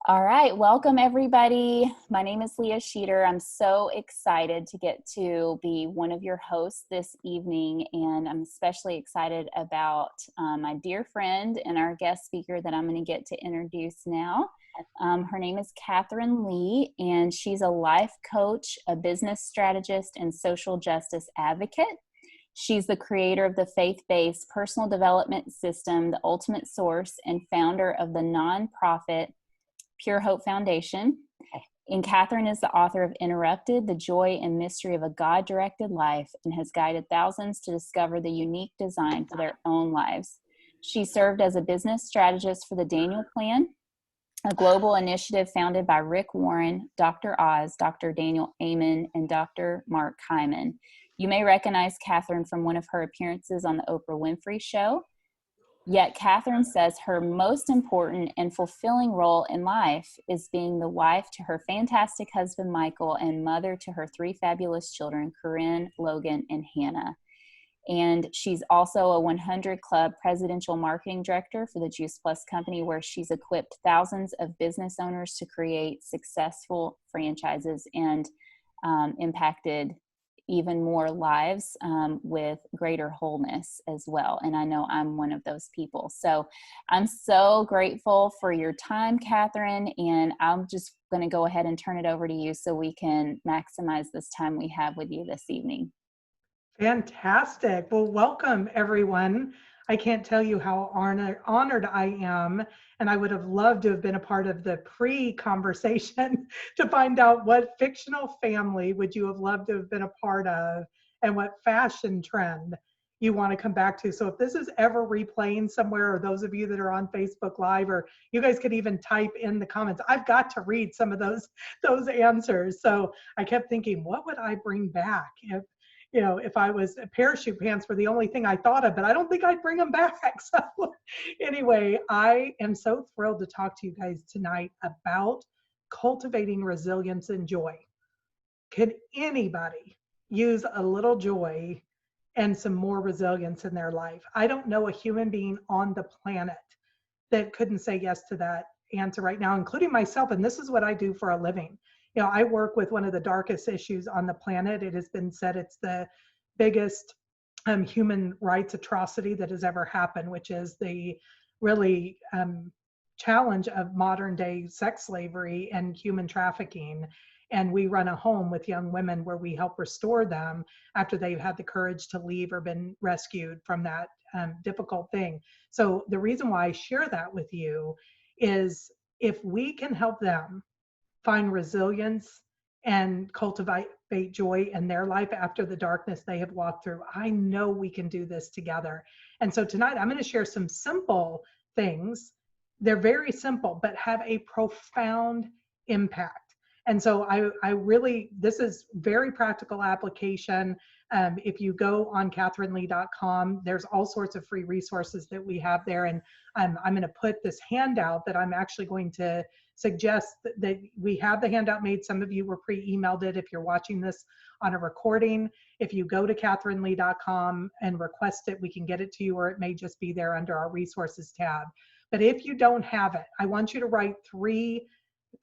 All right, welcome everybody. My name is Leah Sheeter. I'm so excited to get to be one of your hosts this evening, and I'm especially excited about my dear friend and our guest speaker that I'm going to get to introduce now. Her name is Kathrine Lee, and she's a life coach, a business strategist, and social justice advocate. She's the creator of the faith-based personal development system, The Ultimate Source, and founder of the nonprofit Pure Hope Foundation. And Kathrine is the author of Interrupted, The Joy and Mystery of a God-Directed Life, and has guided thousands to discover the unique design for their own lives. She served as a business strategist for the Daniel Plan, a global initiative founded by Rick Warren, Dr. Oz, Dr. Daniel Amen, and Dr. Mark Hyman. You may recognize Kathrine from one of her appearances on the Oprah Winfrey Show. Yet Kathrine says her most important and fulfilling role in life is being the wife to her fantastic husband, Michael, and mother to her three fabulous children, Corinne, Logan, and Hannah. And she's also a 100 Club presidential marketing director for the Juice Plus company, where she's equipped thousands of business owners to create successful franchises and impacted even more lives with greater wholeness as well. And I know I'm one of those people. So I'm so grateful for your time, Kathrine, and I'm just going to go ahead and turn it over to you so we can maximize this time we have with you this evening. Fantastic. Well, welcome everyone. I can't tell you how honored I am, and I would have loved to have been a part of the pre-conversation to find out what fictional family would you have loved to have been a part of, and what fashion trend you want to come back to. So if this is ever replaying somewhere, or those of you that are on Facebook Live, or you guys could even type in the comments, I've got to read some of those answers. So I kept thinking, what would I bring back if I was parachute pants were the only thing I thought of, but I don't think I'd bring them back. So anyway, I am so thrilled to talk to you guys tonight about cultivating resilience and joy. Can anybody use a little joy and some more resilience in their life? I don't know a human being on the planet that couldn't say yes to that answer right now, including myself. And this is what I do for a living. I work with one of the darkest issues on the planet. It has been said it's the biggest human rights atrocity that has ever happened, which is the really challenge of modern day sex slavery and human trafficking. And we run a home with young women where we help restore them after they've had the courage to leave or been rescued from that difficult thing. So the reason why I share that with you is if we can help them find resilience and cultivate joy in their life after the darkness they have walked through, I know we can do this together. And so tonight I'm going to share some simple things. They're very simple, but have a profound impact. And so I really, this is very practical application. If you go on kathrinelee.com, there's all sorts of free resources that we have there. And I'm going to put this handout that I'm actually going to suggest that we have the handout made. Some of you were pre-emailed it if you're watching this on a recording. If you go to kathrinelee.com and request it, we can get it to you, or it may just be there under our resources tab. But if you don't have it, I want you to write three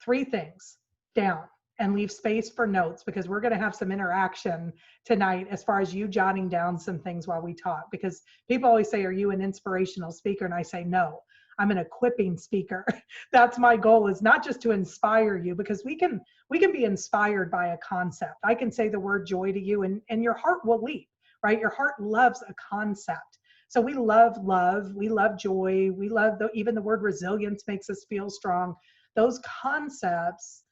things down and leave space for notes, because we're going to have some interaction tonight as far as you jotting down some things while we talk. Because people always say, are you an inspirational speaker? And I say, no, I'm an equipping speaker. That's my goal, is not just to inspire you, because we can be inspired by a concept. I can say the word joy to you and your heart will leap, right? Your heart loves a concept. So we love love, we love joy, we love even the word resilience makes us feel strong. Those concepts,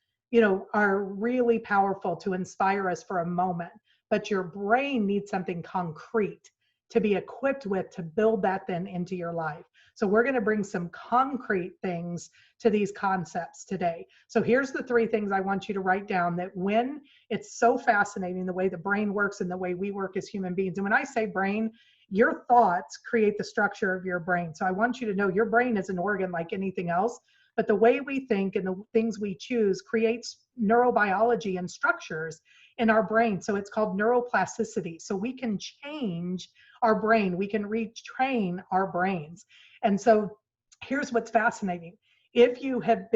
are really powerful to inspire us for a moment, but your brain needs something concrete to be equipped with to build that then into your life. So we're going to bring some concrete things to these concepts today. So here's the three things I want you to write down, that when it's so fascinating the way the brain works and the way we work as human beings. And when I say brain, your thoughts create the structure of your brain. So I want you to know your brain is an organ like anything else, but the way we think and the things we choose creates neurobiology and structures in our brain. So it's called neuroplasticity. So we can change our brain. We can retrain our brains. And so here's what's fascinating. if you have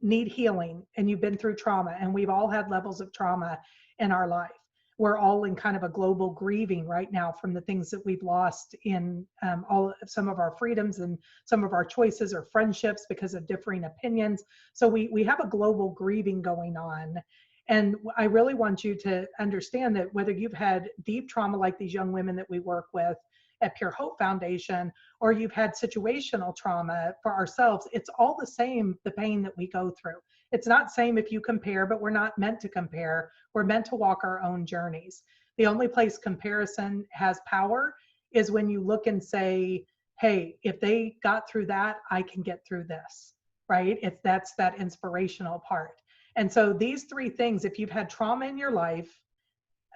need healing and you've been through trauma, and we've all had levels of trauma in our life. We're all in kind of a global grieving right now from the things that we've lost in some of our freedoms and some of our choices or friendships because of differing opinions. So we have a global grieving going on. And I really want you to understand that whether you've had deep trauma like these young women that we work with at Pure Hope Foundation, or you've had situational trauma for ourselves, it's all the same, the pain that we go through. It's not same if you compare, but we're not meant to compare. We're meant to walk our own journeys. The only place comparison has power is when you look and say, hey, if they got through that, I can get through this, right? That's that inspirational part. And so these three things, if you've had trauma in your life,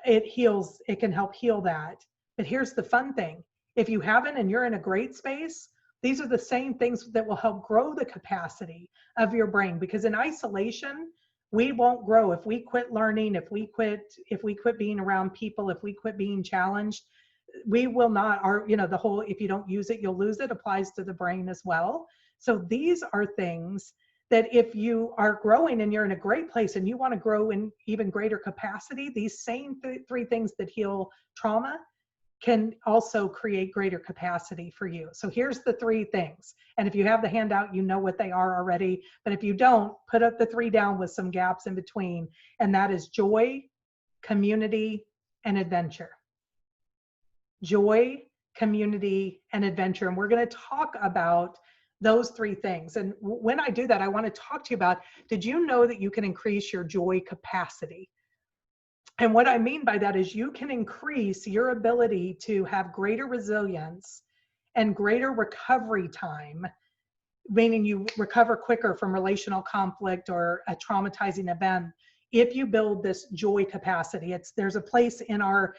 it can help heal that. But here's the fun thing. If you haven't and you're in a great space, these are the same things that will help grow the capacity of your brain, because in isolation, we won't grow. If we quit learning, if we quit being around people, if we quit being challenged, we will not, the whole, if you don't use it, you'll lose it, applies to the brain as well. So these are things that if you are growing and you're in a great place and you want to grow in even greater capacity, these same three things that heal trauma can also create greater capacity for you. So here's the three things. And if you have the handout, you know what they are already. But if you don't, put up the three down with some gaps in between. And that is joy, community, and adventure. Joy, community, and adventure. And we're going to talk about those three things. And when I do that, I want to talk to you about, did you know that you can increase your joy capacity? And what I mean by that is you can increase your ability to have greater resilience and greater recovery time, meaning you recover quicker from relational conflict or a traumatizing event, if you build this joy capacity. There's a place in our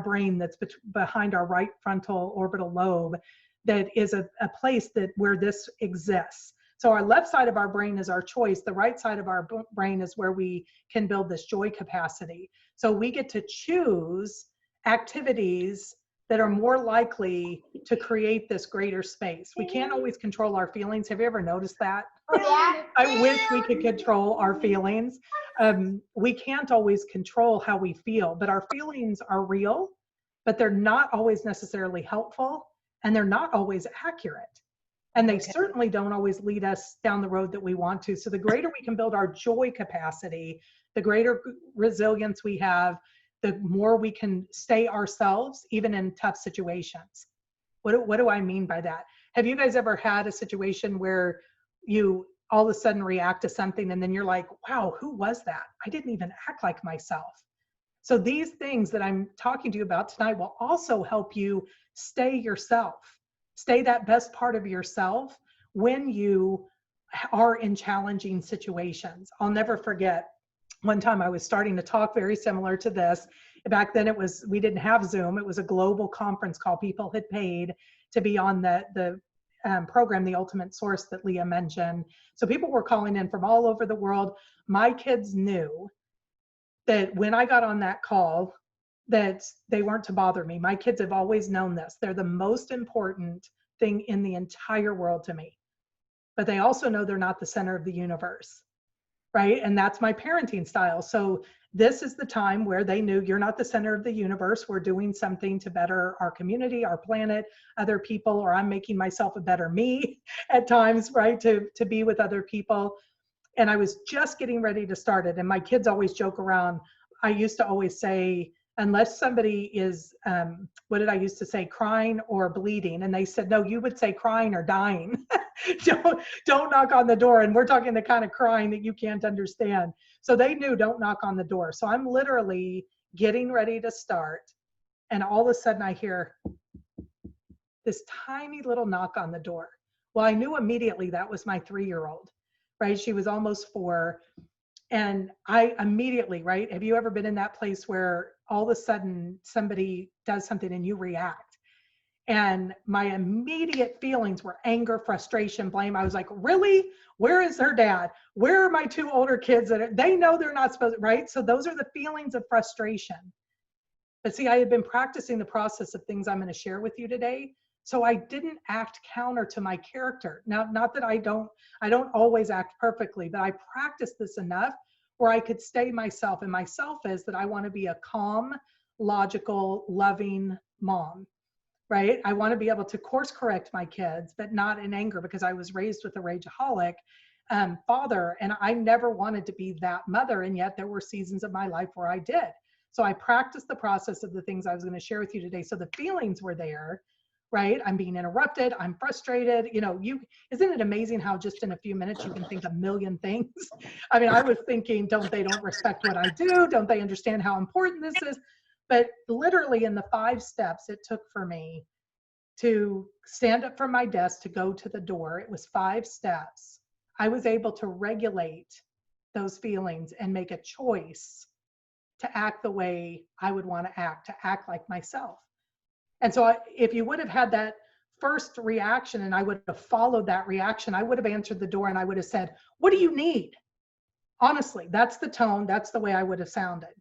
brain that's behind our right frontal orbital lobe that is a place where this exists. So our left side of our brain is our choice. The right side of our brain is where we can build this joy capacity. So we get to choose activities that are more likely to create this greater space. We can't always control our feelings. Have you ever noticed that? Yeah. I wish we could control our feelings. We can't always control how we feel, but our feelings are real, but they're not always necessarily helpful, and they're not always accurate. And they certainly don't always lead us down the road that we want to. So the greater we can build our joy capacity, the greater resilience we have, the more we can stay ourselves, even in tough situations. What do I mean by that? Have you guys ever had a situation where you all of a sudden react to something and then you're like, wow, who was that? I didn't even act like myself. So these things that I'm talking to you about tonight will also help you stay yourself. Stay that best part of yourself when you are in challenging situations. I'll never forget one time I was starting to talk very similar to this. Back then we didn't have Zoom. It was a global conference call. People had paid to be on the program, The Ultimate Source, that Leah mentioned. So people were calling in from all over the world. My kids knew that when I got on that call, that they weren't to bother me. My kids have always known this. They're the most important thing in the entire world to me. But they also know they're not the center of the universe, right? And that's my parenting style. So this is the time where they knew, you're not the center of the universe. We're doing something to better our community, our planet, other people, or I'm making myself a better me at times, right? To be with other people. And I was just getting ready to start it. And my kids always joke around. I used to always say, unless somebody is, what did I used to say, crying or bleeding? And they said, no, you would say crying or dying. don't knock on the door. And we're talking the kind of crying that you can't understand. So they knew, don't knock on the door. So I'm literally getting ready to start. And all of a sudden I hear this tiny little knock on the door. Well, I knew immediately that was my 3-year-old, right? She was almost 4. And I immediately, right? Have you ever been in that place where all of a sudden somebody does something and you react? And my immediate feelings were anger, frustration, blame. I was like, really? Where is her dad? Where are my 2 older kids? They know they're not supposed to, right? So those are the feelings of frustration. But see, I had been practicing the process of things I'm going to share with you today So I didn't act counter to my character. Now, not that I don't always act perfectly, but I practiced this enough where I could stay myself. And myself is that I want to be a calm, logical, loving mom, right? I want to be able to course correct my kids, but not in anger, because I was raised with a rageaholic father, and I never wanted to be that mother. And yet there were seasons of my life where I did. So I practiced the process of the things I was going to share with you today. So the feelings were there, right? I'm being interrupted. I'm frustrated. Isn't it amazing how just in a few minutes you can think a million things? I mean, I was thinking, don't respect what I do? Don't they understand how important this is? But literally in the 5 steps it took for me to stand up from my desk to go to the door, it was 5 steps. I was able to regulate those feelings and make a choice to act the way I would want to act like myself. And so if you would have had that first reaction and I would have followed that reaction, I would have answered the door and I would have said, "What do you need?" Honestly, that's the tone, that's the way I would have sounded.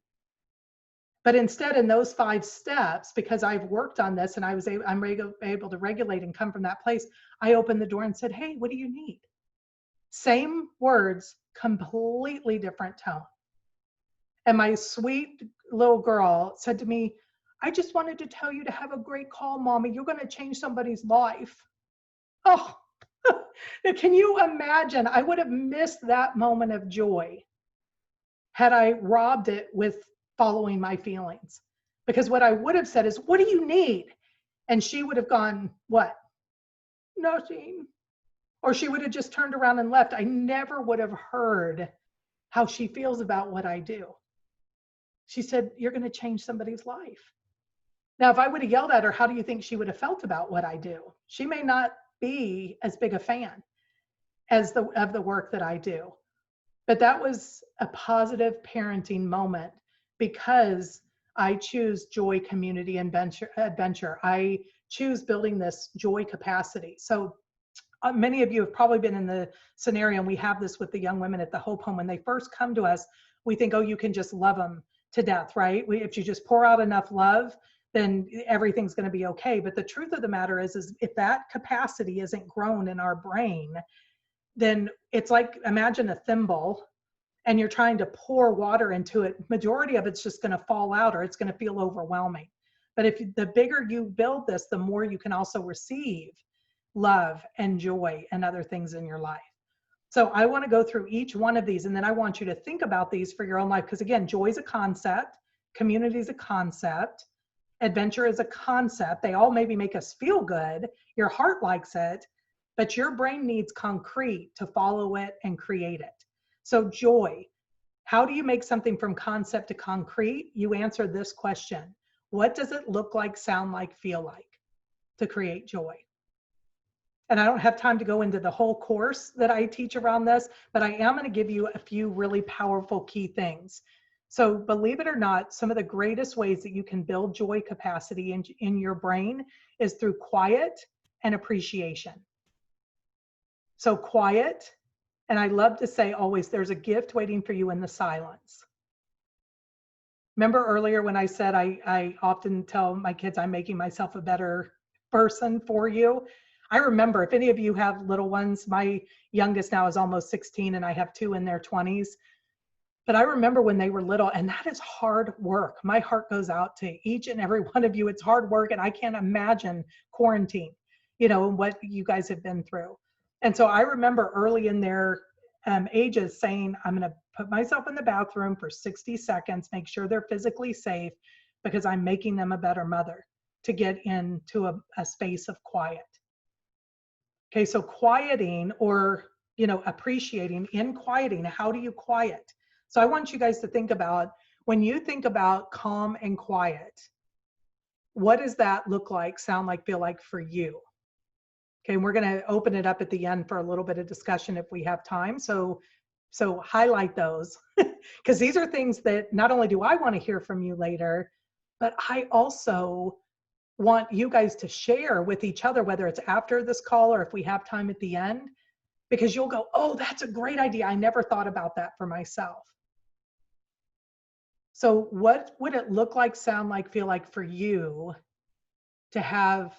But instead, in those 5 steps, because I've worked on this and I'm able to regulate and come from that place, I opened the door and said, "Hey, what do you need?" Same words, completely different tone. And my sweet little girl said to me, "I just wanted to tell you to have a great call, Mommy. You're going to change somebody's life." Oh, now can you imagine? I would have missed that moment of joy had I robbed it with following my feelings. Because what I would have said is, "What do you need?" And she would have gone, "What? Nothing." Or she would have just turned around and left. I never would have heard how she feels about what I do. She said, "You're going to change somebody's life." Now, if I would have yelled at her, how do you think she would have felt about what I do? She may not be as big a fan of the work that I do. But that was a positive parenting moment because I choose joy, community, and adventure. I choose building this joy capacity. So many of you have probably been in the scenario, and we have this with the young women at the Hope Home. When they first come to us, we think, oh, you can just love them to death, right? If you just pour out enough love, then everything's going to be okay. But the truth of the matter is if that capacity isn't grown in our brain, then it's like, imagine a thimble and you're trying to pour water into it. Majority of it's just going to fall out or it's going to feel overwhelming. But if the bigger you build this, the more you can also receive love and joy and other things in your life. So I want to go through each one of these, and then I want you to think about these for your own life. Because again, joy is a concept, community is a concept, adventure is a concept. They all maybe make us feel good. Your heart likes it, but your brain needs concrete to follow it and create it. So joy, how do you make something from concept to concrete? You answer this question. What does it look like, sound like, feel like to create joy? And I don't have time to go into the whole course that I teach around this, but I am going to give you a few really powerful key things. So believe it or not, some of the greatest ways that you can build joy capacity in your brain is through quiet and appreciation. So quiet, and I love to say always, there's a gift waiting for you in the silence. Remember earlier when I said I often tell my kids I'm making myself a better person for you? I remember, if any of you have little ones, my youngest now is almost 16 and I have 2 in their 20s. But I remember when they were little, and that is hard work. My heart goes out to each and every one of you. It's hard work, and I can't imagine quarantine, and what you guys have been through. And so I remember early in their ages saying, I'm going to put myself in the bathroom for 60 seconds, make sure they're physically safe, because I'm making them a better mother to get into a space of quiet. Okay, so quieting or, appreciating in quieting, how do you quiet? So I want you guys to think about, when you think about calm and quiet, what does that look like, sound like, feel like for you? Okay, and we're going to open it up at the end for a little bit of discussion if we have time. So highlight those because these are things that not only do I want to hear from you later, but I also want you guys to share with each other, whether it's after this call or if we have time at the end, because you'll go, oh, that's a great idea. I never thought about that for myself. So what would it look like, sound like, feel like for you to have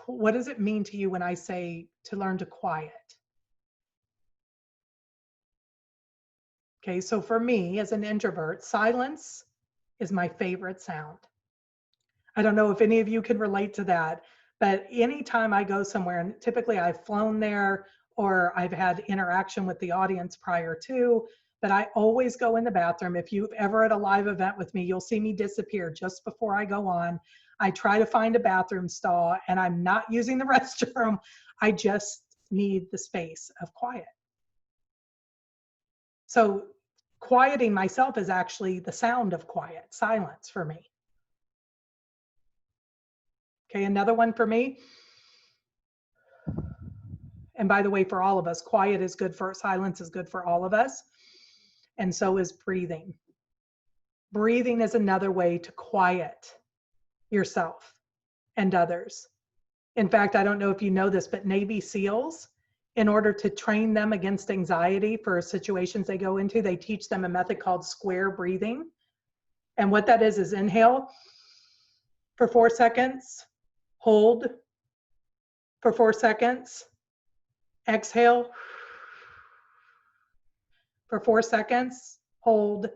what does it mean to you when I say to learn to quiet? Okay, so for me as an introvert, silence is my favorite sound. I don't know if any of you can relate to that, but anytime I go somewhere, and typically I've flown there or I've had interaction with the audience prior to, but I always go in the bathroom. If you've ever at a live event with me, you'll see me disappear just before I go on. I try to find a bathroom stall and I'm not using the restroom. I just need the space of quiet. So quieting myself is actually the sound of quiet, silence for me. Okay, another one for me. And by the way, for all of us, quiet is good for silence is good for all of us. And so is breathing. Breathing is another way to quiet yourself and others. In fact, I don't know if you know this, but Navy SEALs, in order to train them against anxiety for situations they go into, they teach them a method called square breathing. And what that is inhale for 4 seconds, hold for 4 seconds, exhale for 4 seconds, hold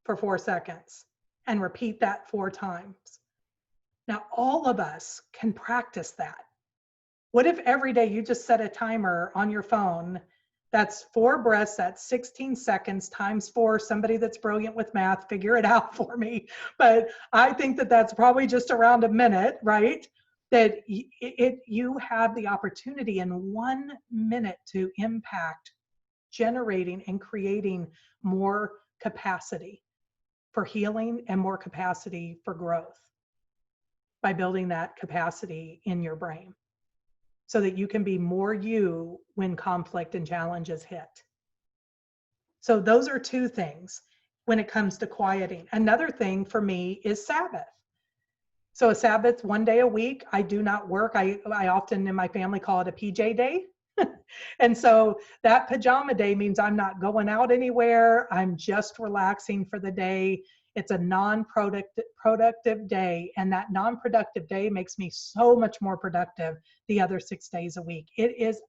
for 4 seconds, and repeat that 4 times. Now, all of us can practice that. What if every day you just set a timer on your phone? That's 4 breaths, that's 16 seconds times 4. Somebody that's brilliant with math, figure it out for me. But I think that that's probably just around a minute, right? That you have the opportunity in 1 minute to impact generating and creating more capacity for healing and more capacity for growth by building that capacity in your brain so that you can be more you when conflict and challenges hit. So those are 2 things when it comes to quieting. Another thing for me is Sabbath. So a Sabbath, 1 day a week, I do not work. I often in my family call it a PJ day. And so that pajama day means I'm not going out anywhere. I'm just relaxing for the day. It's a non-productive day. And that non-productive day makes me so much more productive the other 6 days a week. It is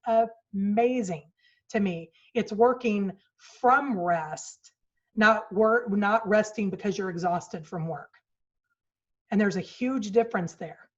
amazing to me. It's working from rest, not resting because you're exhausted from work. And there's a huge difference there.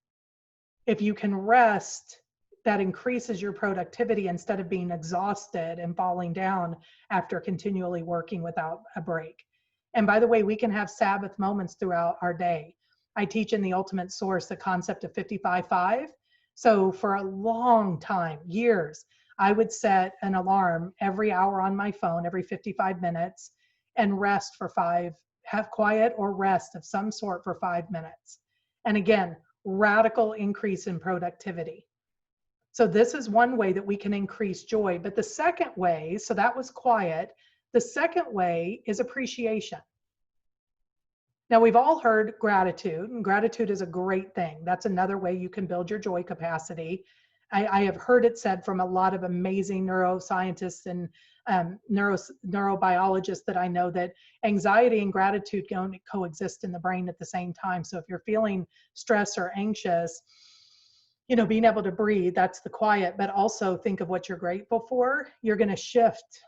If you can rest, that increases your productivity instead of being exhausted and falling down after continually working without a break. And by the way, we can have Sabbath moments throughout our day. I teach in the Ultimate Source the concept of 55-5. So for a long time, years, I would set an alarm every hour on my phone, every 55 minutes, and rest for 5, have quiet or rest of some sort for 5 minutes. And again, radical increase in productivity. So this is one way that we can increase joy. But the second way, so that was quiet. The second way is appreciation. Now we've all heard gratitude, and gratitude is a great thing. That's another way you can build your joy capacity. I have heard it said from a lot of amazing neuroscientists and neurobiologists that I know that anxiety and gratitude can coexist in the brain at the same time. So if you're feeling stressed or anxious, being able to breathe, that's the quiet, but also think of what you're grateful for. You're going to shift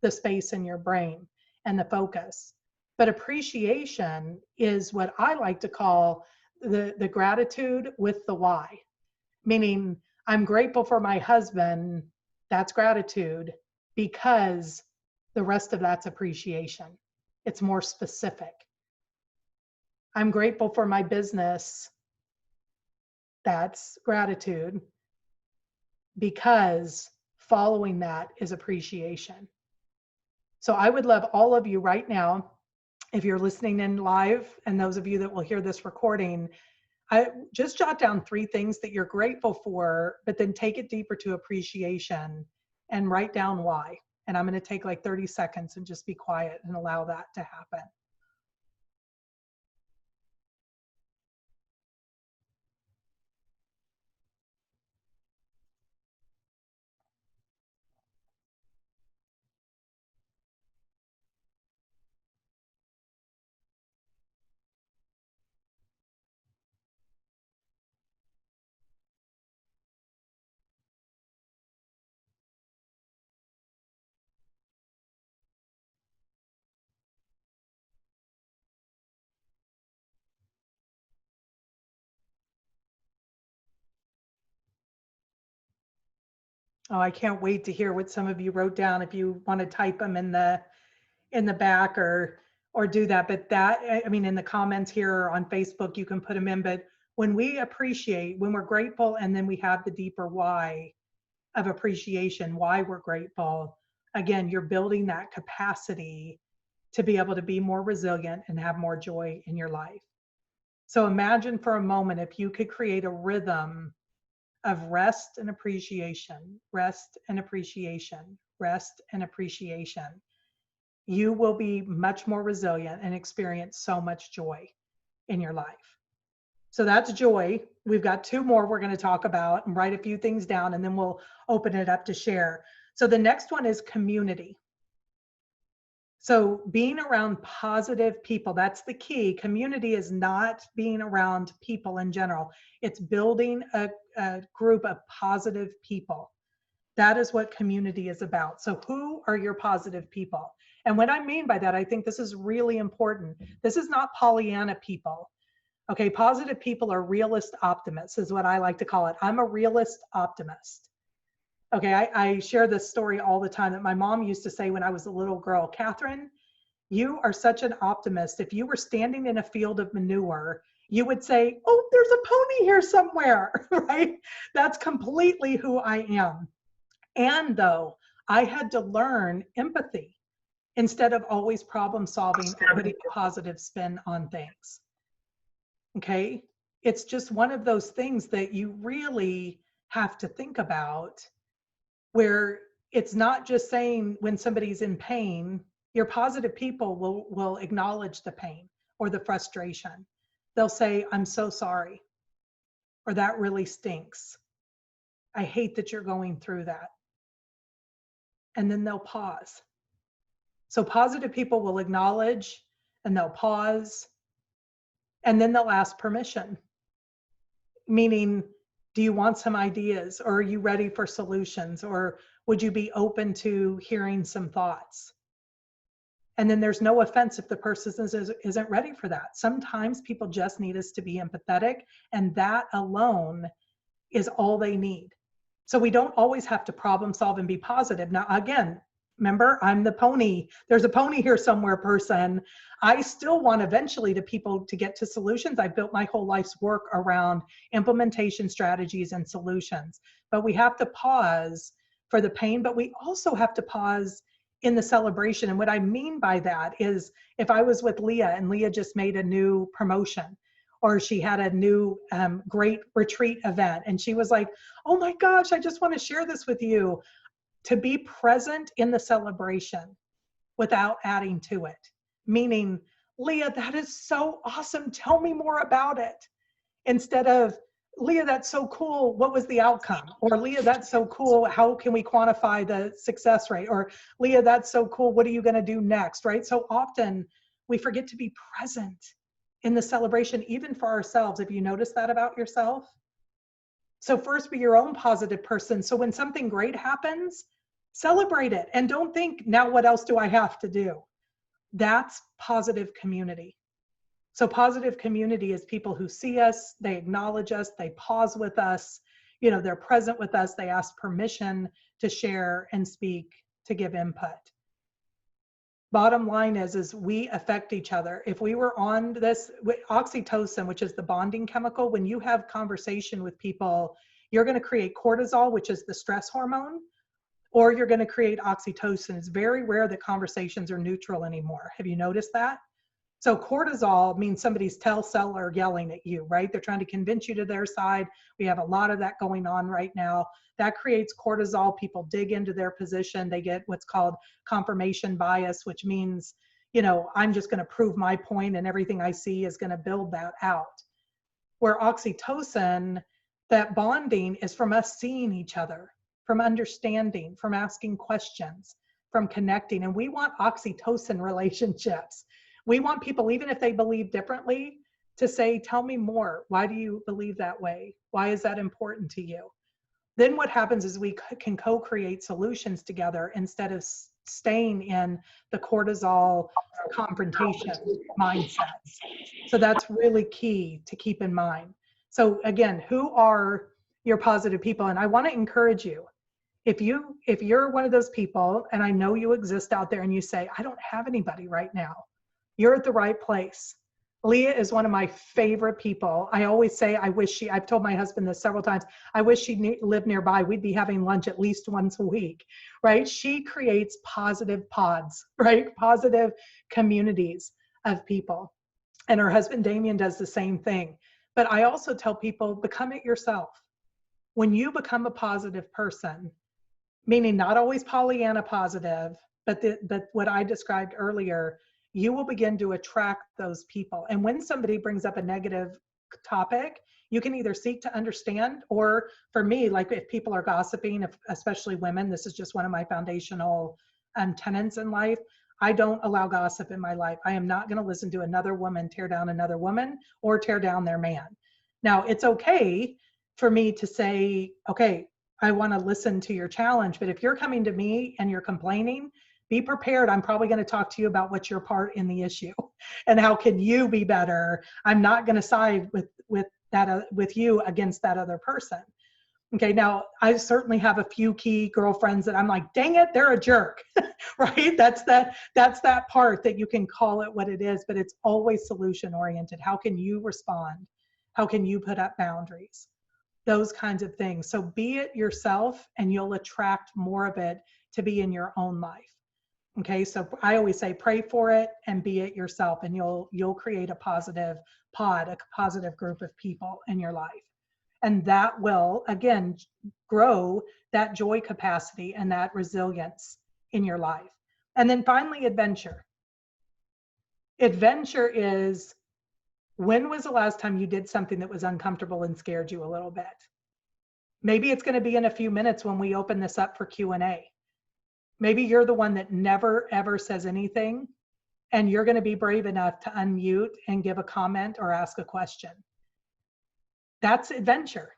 the space in your brain and the focus. But appreciation is what I like to call the gratitude with the why, meaning I'm grateful for my husband. That's gratitude because the rest of that's appreciation. It's more specific. I'm grateful for my business. That's gratitude because following that is appreciation. So I would love all of you right now, if you're listening in live, and those of you that will hear this recording, I just jot down 3 things that you're grateful for, but then take it deeper to appreciation and write down why. And I'm going to take like 30 seconds and just be quiet and allow that to happen. Oh, I can't wait to hear what some of you wrote down. If you want to type them in the back or do that. But that, I mean, in the comments here or on Facebook, you can put them in. But when we appreciate, when we're grateful, and then we have the deeper why of appreciation, why we're grateful, again, you're building that capacity to be able to be more resilient and have more joy in your life. So imagine for a moment if you could create a rhythm of rest and appreciation, rest and appreciation, rest and appreciation. You will be much more resilient and experience so much joy in your life. So that's joy. We've got two more we're going to talk about and write a few things down, and then we'll open it up to share. So the next one is community. So being around positive people, that's the key. Community is not being around people in general. It's building a group of positive people. That is what community is about. So who are your positive people? And what I mean by that, I think this is really important. This is not Pollyanna people. Okay, positive people are realist optimists, is what I like to call it. I'm a realist optimist. Okay, I share this story all the time that my mom used to say when I was a little girl. Kathrine, you are such an optimist. If you were standing in a field of manure, you would say, oh, there's a pony here somewhere, right? That's completely who I am. And though I had to learn empathy instead of always problem solving or putting a positive spin on things. Okay. It's just one of those things that you really have to think about, where it's not just saying when somebody's in pain, your positive people will acknowledge the pain or the frustration. They'll say, I'm so sorry, or that really stinks. I hate that you're going through that. And then they'll pause. So positive people will acknowledge and they'll pause, and then they'll ask permission, meaning, do you want some ideas, or are you ready for solutions, or would you be open to hearing some thoughts? And then there's no offense if the person isn't ready for that. Sometimes people just need us to be empathetic, and that alone is all they need. So we don't always have to problem solve and be positive. Now, again, remember, I'm the pony. There's a pony here somewhere person. I still want eventually to people to get to solutions. I've built my whole life's work around implementation strategies and solutions. But we have to pause for the pain, but we also have to pause in the celebration. And what I mean by that is, if I was with Leah and Leah just made a new promotion, or she had a new great retreat event, and she was like, oh my gosh, I just want to share this with you. To be present in the celebration without adding to it. Meaning, Leah, that is so awesome. Tell me more about it. Instead of, Leah, that's so cool. What was the outcome? Or Leah, that's so cool. How can we quantify the success rate? Or Leah, that's so cool. What are you going to do next? Right? So often we forget to be present in the celebration, even for ourselves. Have you noticed that about yourself? So first, be your own positive person. So when something great happens, celebrate it. And don't think, now what else do I have to do? That's positive community. So positive community is people who see us, they acknowledge us, they pause with us, they're present with us, they ask permission to share and speak, to give input. Bottom line is we affect each other. If we were on this oxytocin, which is the bonding chemical, when you have conversation with people, you're going to create cortisol, which is the stress hormone, or you're going to create oxytocin. It's very rare that conversations are neutral anymore. Have you noticed that? So cortisol means somebody's tell-cell or yelling at you, right? They're trying to convince you to their side. We have a lot of that going on right now. That creates cortisol. People dig into their position. They get what's called confirmation bias, which means, I'm just going to prove my point, and everything I see is going to build that out. Where oxytocin, that bonding is from us seeing each other, from understanding, from asking questions, from connecting. And we want oxytocin relationships. We want people, even if they believe differently, to say, tell me more. Why do you believe that way? Why is that important to you? Then what happens is we can co-create solutions together instead of staying in the cortisol confrontation mindsets. So that's really key to keep in mind. So again, who are your positive people? And I want to encourage you, if you're one of those people, and I know you exist out there, and you say, I don't have anybody right now, you're at the right place. Leah is one of my favorite people. I always say, I've told my husband this several times, I wish she lived nearby. We'd be having lunch at least once a week, right? She creates positive pods, right? Positive communities of people. And her husband, Damien, does the same thing. But I also tell people, become it yourself. When you become a positive person, meaning not always Pollyanna positive, but what I described earlier, you will begin to attract those people. And when somebody brings up a negative topic, you can either seek to understand, or for me, like if people are gossiping, especially women, this is just one of my foundational tenets in life. I don't allow gossip in my life. I am not going to listen to another woman tear down another woman or tear down their man. Now, it's okay for me to say, okay, I want to listen to your challenge, but if you're coming to me and you're complaining, be prepared. I'm probably going to talk to you about what's your part in the issue and how can you be better. I'm not going to side with you against that other person. Okay, now I certainly have a few key girlfriends that I'm like, dang it, they're a jerk, right? That's that part that you can call it what it is, but it's always solution oriented. How can you respond? How can you put up boundaries? Those kinds of things. So be it yourself, and you'll attract more of it to be in your own life. Okay, so I always say, pray for it and be it yourself, and you'll create a positive pod, a positive group of people in your life. And that will, again, grow that joy capacity and that resilience in your life. And then finally, adventure. Adventure is, when was the last time you did something that was uncomfortable and scared you a little bit? Maybe it's going to be in a few minutes when we open this up for Q&A. Maybe you're the one that never, ever says anything, and you're going to be brave enough to unmute and give a comment or ask a question. That's adventure.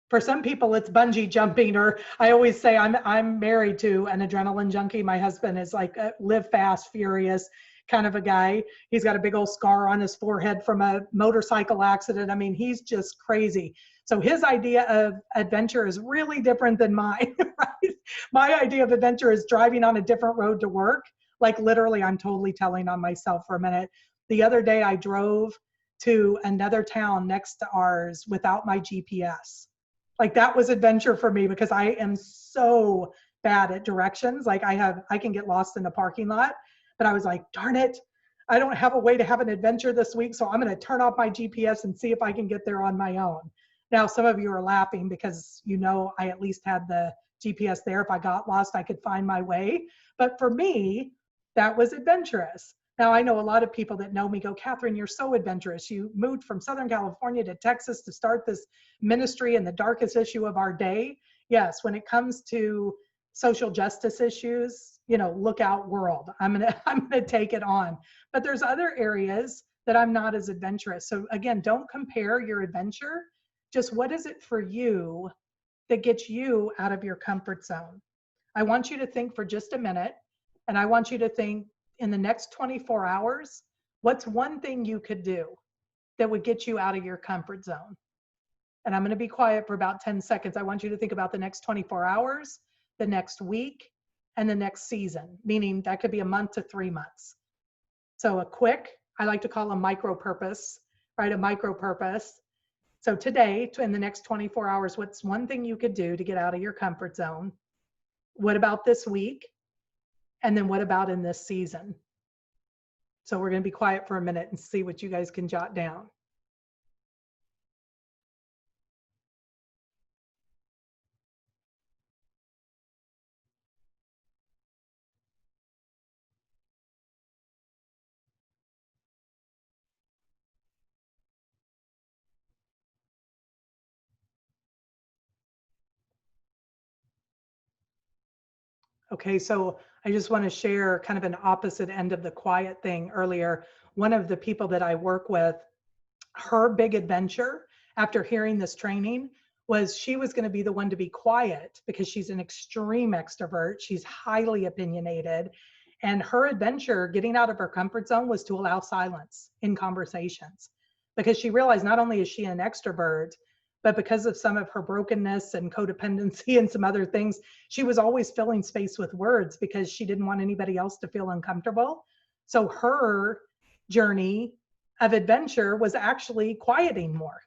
For some people, it's bungee jumping, or I always say I'm married to an adrenaline junkie. My husband is like a live fast, furious kind of a guy. He's got a big old scar on his forehead from a motorcycle accident. I mean, he's just crazy. So his idea of adventure is really different than mine, right? My idea of adventure is driving on a different road to work. Like literally, I'm totally telling on myself for a minute. The other day, I drove to another town next to ours without my GPS. Like that was adventure for me, because I am so bad at directions. Like I can get lost in a parking lot, but I was like, darn it, I don't have a way to have an adventure this week. So I'm going to turn off my GPS and see if I can get there on my own. Now, some of you are laughing because, I at least had the GPS there. If I got lost, I could find my way. But for me, that was adventurous. Now, I know a lot of people that know me go, Kathrine, you're so adventurous. You moved from Southern California to Texas to start this ministry in the darkest issue of our day. Yes, when it comes to social justice issues, look out, world. I'm gonna take it on. But there's other areas that I'm not as adventurous. So again, don't compare your adventure. Just what is it for you that gets you out of your comfort zone? I want you to think for just a minute, and I want you to think, in the next 24 hours, what's one thing you could do that would get you out of your comfort zone? And I'm going to be quiet for about 10 seconds. I want you to think about the next 24 hours, the next week, and the next season, meaning that could be a month to 3 months. So I like to call a micro purpose, right? A micro purpose. So today, in the next 24 hours, what's one thing you could do to get out of your comfort zone? What about this week? And then what about in this season? So we're going to be quiet for a minute and see what you guys can jot down. Okay, so I just want to share kind of an opposite end of the quiet thing earlier. One of the people that I work with, her big adventure after hearing this training was she was going to be the one to be quiet, because she's an extreme extrovert. She's highly opinionated. And her adventure getting out of her comfort zone was to allow silence in conversations, because she realized not only is she an extrovert, but because of some of her brokenness and codependency and some other things, she was always filling space with words because she didn't want anybody else to feel uncomfortable. So her journey of adventure was actually quieting more,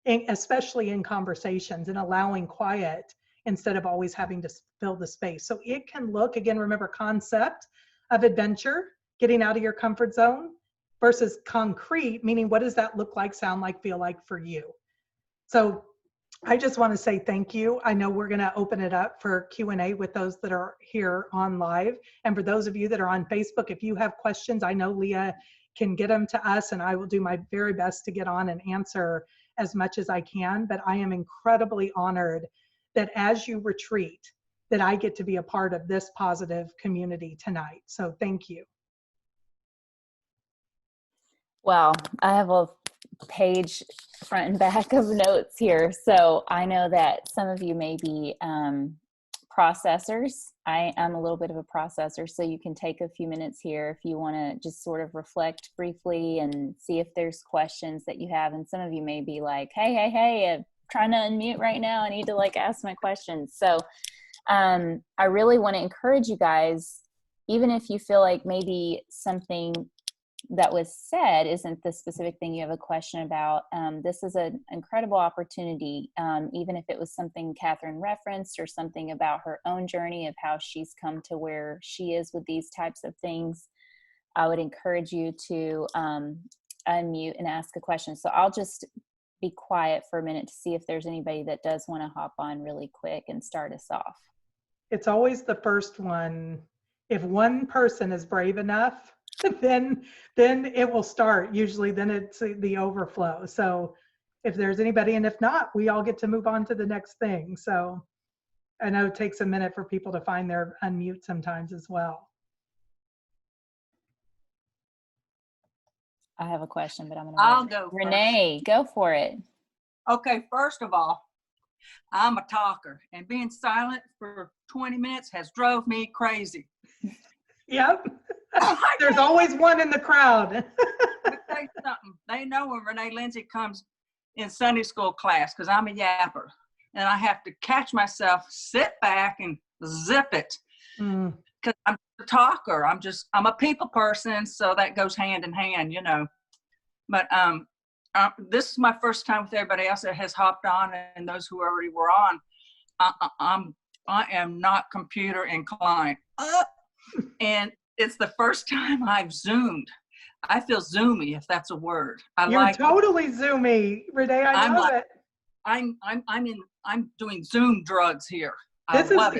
especially in conversations, and allowing quiet instead of always having to fill the space. So it can look, again, remember, concept of adventure, getting out of your comfort zone, versus concrete, meaning what does that look like, sound like, feel like for you? So I just want to say thank you. I know we're going to open it up for Q&A with those that are here on live. And for those of you that are on Facebook, if you have questions, I know Leah can get them to us, and I will do my very best to get on and answer as much as I can. But I am incredibly honored that as you retreat, that I get to be a part of this positive community tonight. So thank you. Well, I have a page front and back of notes here. So I know that some of you may be processors. I am a little bit of a processor, so you can take a few minutes here if you want to just sort of reflect briefly and see if there's questions that you have. And some of you may be like, hey, I'm trying to unmute right now. I need to like ask my questions. So I really want to encourage you guys, even if you feel like maybe something that was said isn't the specific thing you have a question about, this is an incredible opportunity, even if it was something Kathrine referenced or something about her own journey of how she's come to where she is with these types of things. I would encourage you to unmute and ask a question. So I'll just be quiet for a minute to see if there's anybody that does want to hop on really quick and start us off. It's always the first one. If one person is brave enough, then it will start. Usually then it's the overflow. So if there's anybody, and if not, we all get to move on to the next thing. So I know it takes a minute for people to find their unmute sometimes as well. I have a question, but I'll go first. Renee, go for it. Okay, first of all, I'm a talker, and being silent for 20 minutes has drove me crazy. Yep. There's always one in the crowd. Let me tell you something. They know when Renee Lindsay comes in Sunday school class, because I'm a yapper, and I have to catch myself, sit back, and zip it. Because I'm a talker. I'm a people person, so that goes hand in hand, you know. But this is my first time with everybody else that has hopped on, and those who already were on. I am not computer inclined, and it's the first time I've Zoomed. I feel zoomy, if that's a word. You're totally zoomy, Renee. I love it. I'm doing Zoom drugs here.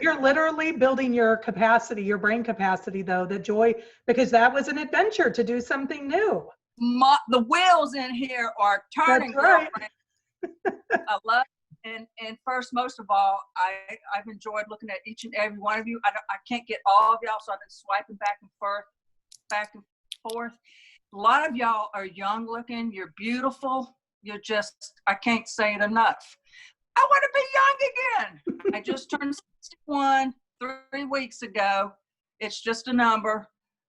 You're literally building your capacity, your brain capacity, though, the joy, because that was an adventure to do something new. The wheels in here are turning. That's right. I love it. And first, most of all, I've enjoyed looking at each and every one of you. I can't get all of y'all, so I've been swiping back and forth. A lot of y'all are young looking. You're beautiful. You're just, I can't say it enough. I want to be young again. I just turned 61 3 weeks ago. It's just a number,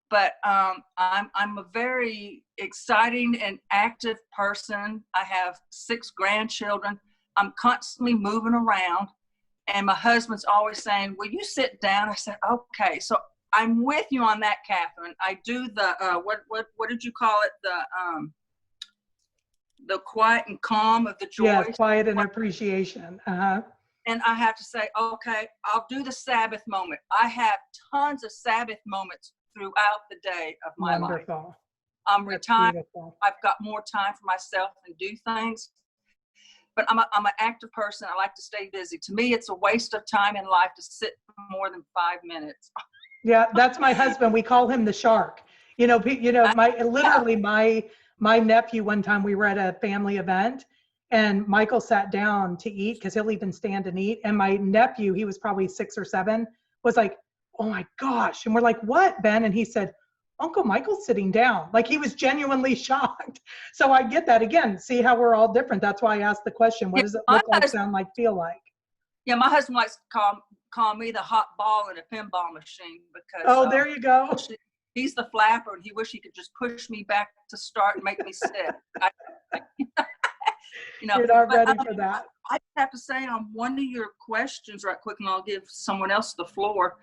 but I'm a very exciting and active person. I have 6 grandchildren. I'm constantly moving around, and my husband's always saying, "Will you sit down?" I said, "Okay." So I'm with you on that, Kathrine. I do the what did you call it? The quiet and calm of the joy. Yeah, quiet and appreciation. And I have to say, okay, I'll do the Sabbath moment. I have tons of Sabbath moments throughout the day of my life. I'm retired. Beautiful. I've got more time for myself and do things. But I'm an active person. I like to stay busy. To me, it's a waste of time in life to sit for more than 5 minutes. Yeah, that's my husband. We call him the shark. My nephew, one time we were at a family event, and Michael sat down to eat because he'll even stand and eat. And my nephew, he was probably 6 or 7, was like, "Oh my gosh." And we're like, "What, Ben?" And he said, "Uncle Michael's sitting down." Like, he was genuinely shocked. So I get that. Again, see how we're all different. That's why I asked the question, what does it look like, sound like, feel like? Yeah, my husband likes to call me the hot ball in a pinball machine because there you go. He's the flapper, and he wish he could just push me back to start and make me sit. You know, You're not but ready for that. I have to say on one of your questions right quick, and I'll give someone else the floor.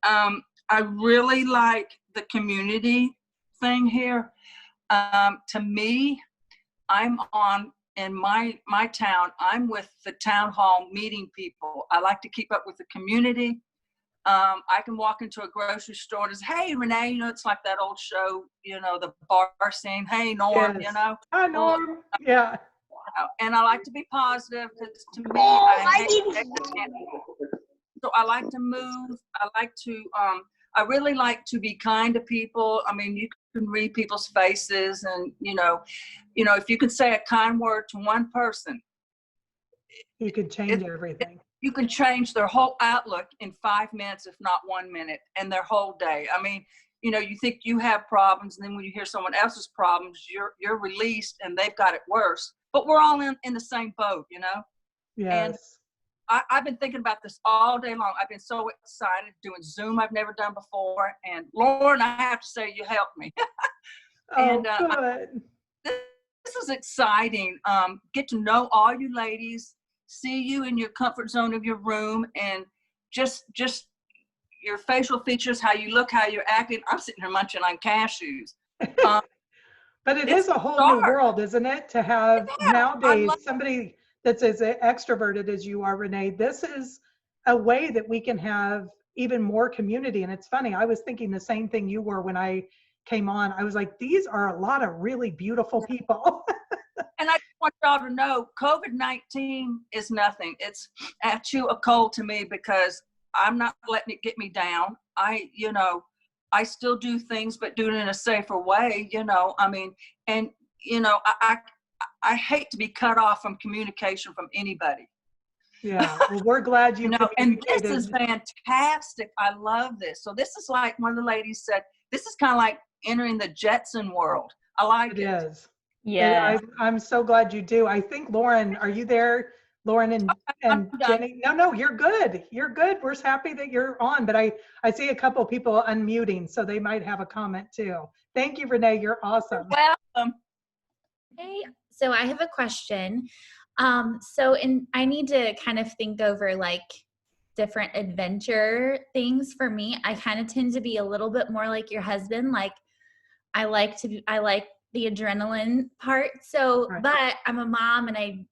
I really like the community thing here. To me, I'm on in my town. I'm with the town hall meeting people. I like to keep up with the community. I can walk into a grocery store and say, "Hey, Renee," you know, it's like that old show, you know, the bar scene. "Hey, Norm," you Yes. know. Hi, Well, Norm. Yeah. and I like to be positive because to me, I hate so I like to move. I like to, I really like to be kind to people. I mean, you can read people's faces and, if you can say a kind word to one person, You could change everything. you can change their whole outlook in 5 minutes, if not 1 minute, and their whole day. I mean, you think you have problems, and then when you hear someone else's problems, you're released and they've got it worse. But we're all in the same boat, And Yes. I've been thinking about this all day long. I've been so excited doing Zoom I've never done before. And Lauren, I have to say, you helped me. Oh, And good. this is exciting. Get to know all you ladies, see you in your comfort zone of your room, and just your facial features, how you look, how you're acting. I'm sitting here munching on cashews. But it It's is a whole new dark. world, isn't it? To have Yeah, I nowadays love somebody that's as extroverted as you are, Renee. This is a way that we can have even more community. And it's funny, I was thinking the same thing you were when I came on. I was like, these are a lot of really beautiful people. And I just want y'all to know, COVID-19 is nothing. It's actually a cold to me because I'm not letting it get me down. I still do things, but do it in a safer way, I mean, and, I hate to be cut off from communication from anybody. Yeah, well, we're glad you And this is communicated. fantastic. I love this. So this is like one of the ladies said, this is kind of like entering the Jetson world. I like It it. is. Yes. I'm so glad you do. I think, Lauren, are you there? Lauren and, I'm and done. Jenny? No, you're good. You're good. We're happy that you're on, but I see a couple people unmuting, so they might have a comment too. Thank you, Renee. You're awesome. Welcome. Hey, so I have a question. I need to kind of think over like different adventure things for me. I kind of tend to be a little bit more like your husband. Like I like the adrenaline part. So, Right. but I'm a mom and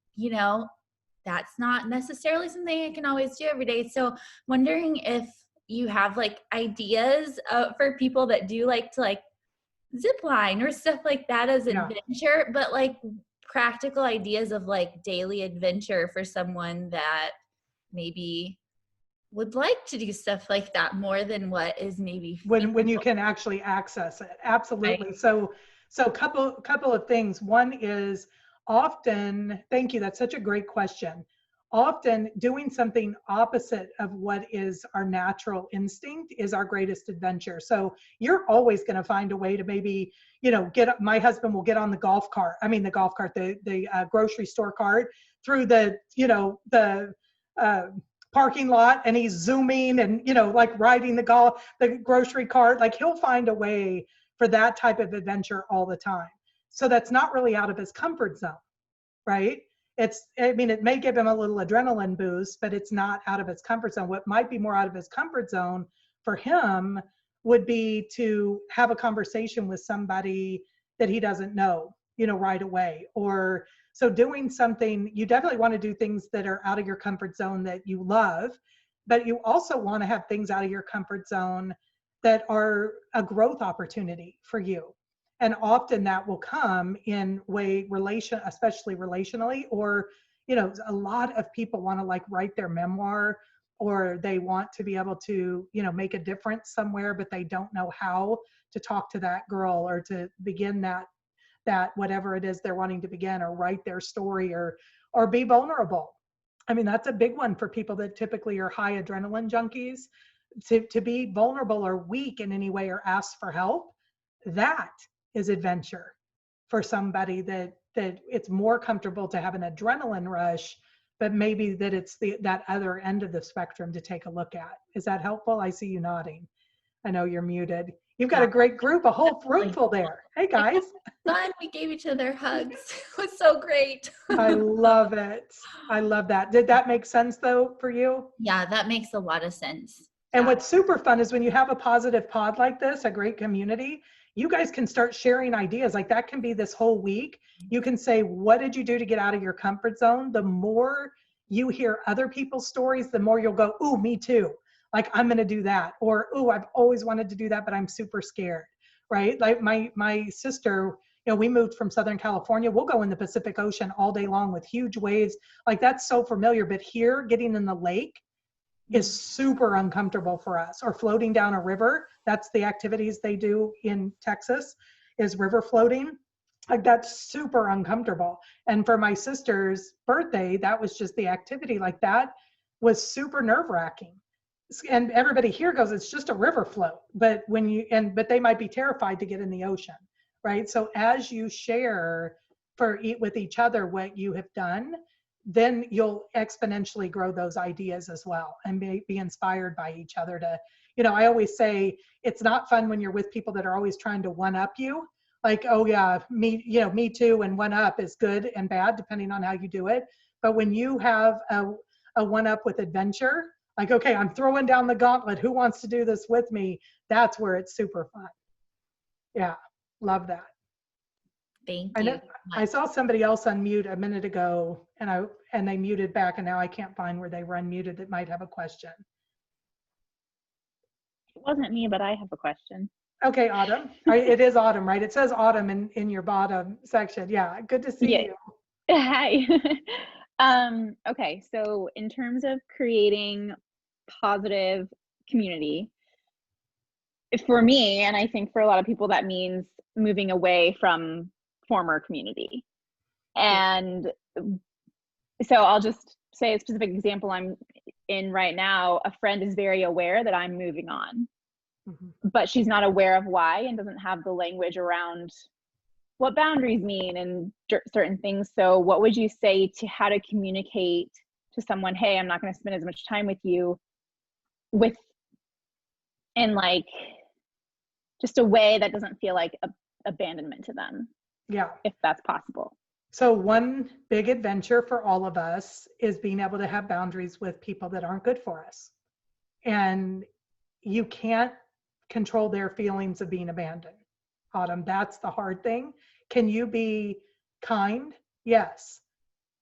that's not necessarily something I can always do every day. So wondering if you have like ideas for people that do like to like zip line or stuff like that as Yeah. adventure, but like practical ideas of like daily adventure for someone that maybe would like to do stuff like that more than what is maybe When you can actually access it. Absolutely. Right. So couple of things. One is often, thank you, that's such a great question. Often doing something opposite of what is our natural instinct is our greatest adventure. So you're always going to find a way to maybe, my husband will get on the grocery store cart through the parking lot, and he's zooming and, like riding the grocery cart. Like he'll find a way for that type of adventure all the time. So that's not really out of his comfort zone, right? It may give him a little adrenaline boost, but it's not out of his comfort zone. What might be more out of his comfort zone for him would be to have a conversation with somebody that he doesn't know, right away. Or so doing something, you definitely want to do things that are out of your comfort zone that you love, but you also want to have things out of your comfort zone that are a growth opportunity for you. And often that will come in especially relationally, or, a lot of people want to like write their memoir, or they want to be able to, make a difference somewhere, but they don't know how to talk to that girl or to begin that whatever it is they're wanting to begin, or write their story, or be vulnerable. I mean, that's a big one for people that typically are high adrenaline junkies. To be vulnerable or weak in any way or ask for help, that is adventure for somebody that it's more comfortable to have an adrenaline rush, but maybe that it's that other end of the spectrum to take a look at. Is that helpful? I see you nodding. I know you're muted. You've got Yeah. a great group, a whole room full there. Hey guys. Fun. We gave each other hugs. It was so great. I love it. I love that. Did that make sense though for you? Yeah, that makes a lot of sense. And Yeah. what's super fun is when you have a positive pod like this, a great community, you guys can start sharing ideas. Like that can be this whole week. You can say, what did you do to get out of your comfort zone? The more you hear other people's stories, the more you'll go, ooh, me too. Like I'm going to do that. Or, ooh, I've always wanted to do that, but I'm super scared. Right? Like my sister, you know, we moved from Southern California. We'll go in the Pacific Ocean all day long with huge waves. Like that's so familiar. But here, getting in the lake is super uncomfortable for us. Or floating down a river. That's the activities they do in Texas, is river floating. Like that's super uncomfortable. And for my sister's birthday, that was just the activity. Like that was super nerve-wracking. And everybody here goes, it's just a river float. But but they might be terrified to get in the ocean, right? So as you share with each other what you have done, then you'll exponentially grow those ideas as well and be inspired by each other to, you know, I always say it's not fun when you're with people that are always trying to one up you. Like, oh yeah, me too, and one up is good and bad depending on how you do it. But when you have a one up with adventure, like, okay, I'm throwing down the gauntlet. Who wants to do this with me? That's where it's super fun. Yeah, love that. Thank I you. know, I saw somebody else unmute a minute ago, and they muted back, and now I can't find where they were unmuted that might have a question. It wasn't me, but I have a question. Okay, Autumn. It is Autumn, right? It says Autumn in your bottom section. Yeah, good to see you. Hi. Okay, so in terms of creating positive community, for me, and I think for a lot of people, that means moving away from former community. And so I'll just say a specific example I'm in right now. A friend is very aware that I'm moving on, but she's not aware of why and doesn't have the language around what boundaries mean and certain things. So what would you say to how to communicate to someone, hey, I'm not going to spend as much time with you, in like just a way that doesn't feel like abandonment to them? Yeah. If that's possible. So one big adventure for all of us is being able to have boundaries with people that aren't good for us. And you can't control their feelings of being abandoned. Autumn, that's the hard thing. Can you be kind? Yes.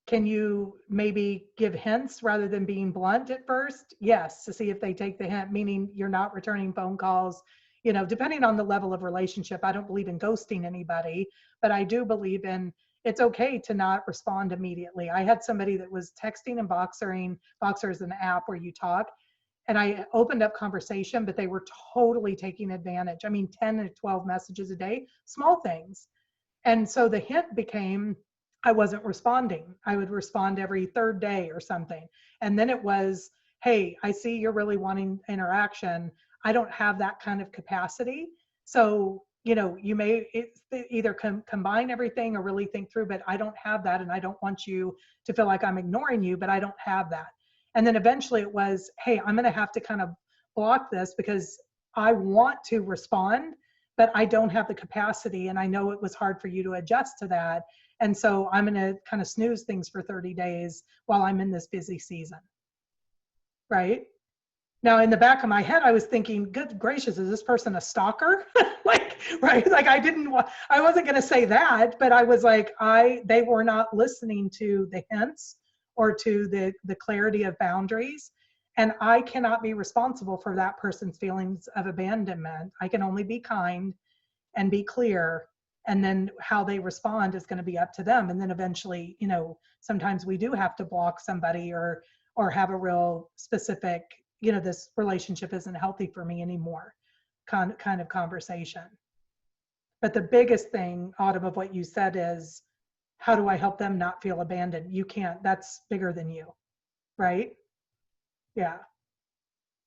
Can you maybe give hints rather than being blunt at first? Yes, to see if they take the hint, meaning you're not returning phone calls. You know, depending on the level of relationship, I don't believe in ghosting anybody, but I do believe in it's okay to not respond immediately. I had somebody that was texting and boxering. Boxer is an app where you talk. And I opened up conversation, but they were totally taking advantage. I mean, 10 to 12 messages a day, small things. And so the hint became, I wasn't responding. I would respond every third day or something. And then it was, hey, I see you're really wanting interaction. I don't have that kind of capacity. So, you know, you may either combine everything or really think through, but I don't have that. And I don't want you to feel like I'm ignoring you, but I don't have that. And then eventually it was, hey, I'm going to have to kind of block this because I want to respond, but I don't have the capacity. And I know it was hard for you to adjust to that. And so I'm going to kind of snooze things for 30 days while I'm in this busy season. Right? Now, in the back of my head, I was thinking, good gracious, is this person a stalker? Right? Like I wasn't going to say that, but I was like, they were not listening to the hints or to the clarity of boundaries. And I cannot be responsible for that person's feelings of abandonment. I can only be kind and be clear. And then how they respond is going to be up to them. And then eventually, you know, sometimes we do have to block somebody or have a real specific, you know, this relationship isn't healthy for me anymore kind of conversation. But the biggest thing, Autumn, of what you said is, how do I help them not feel abandoned? You can't, that's bigger than you, right? Yeah.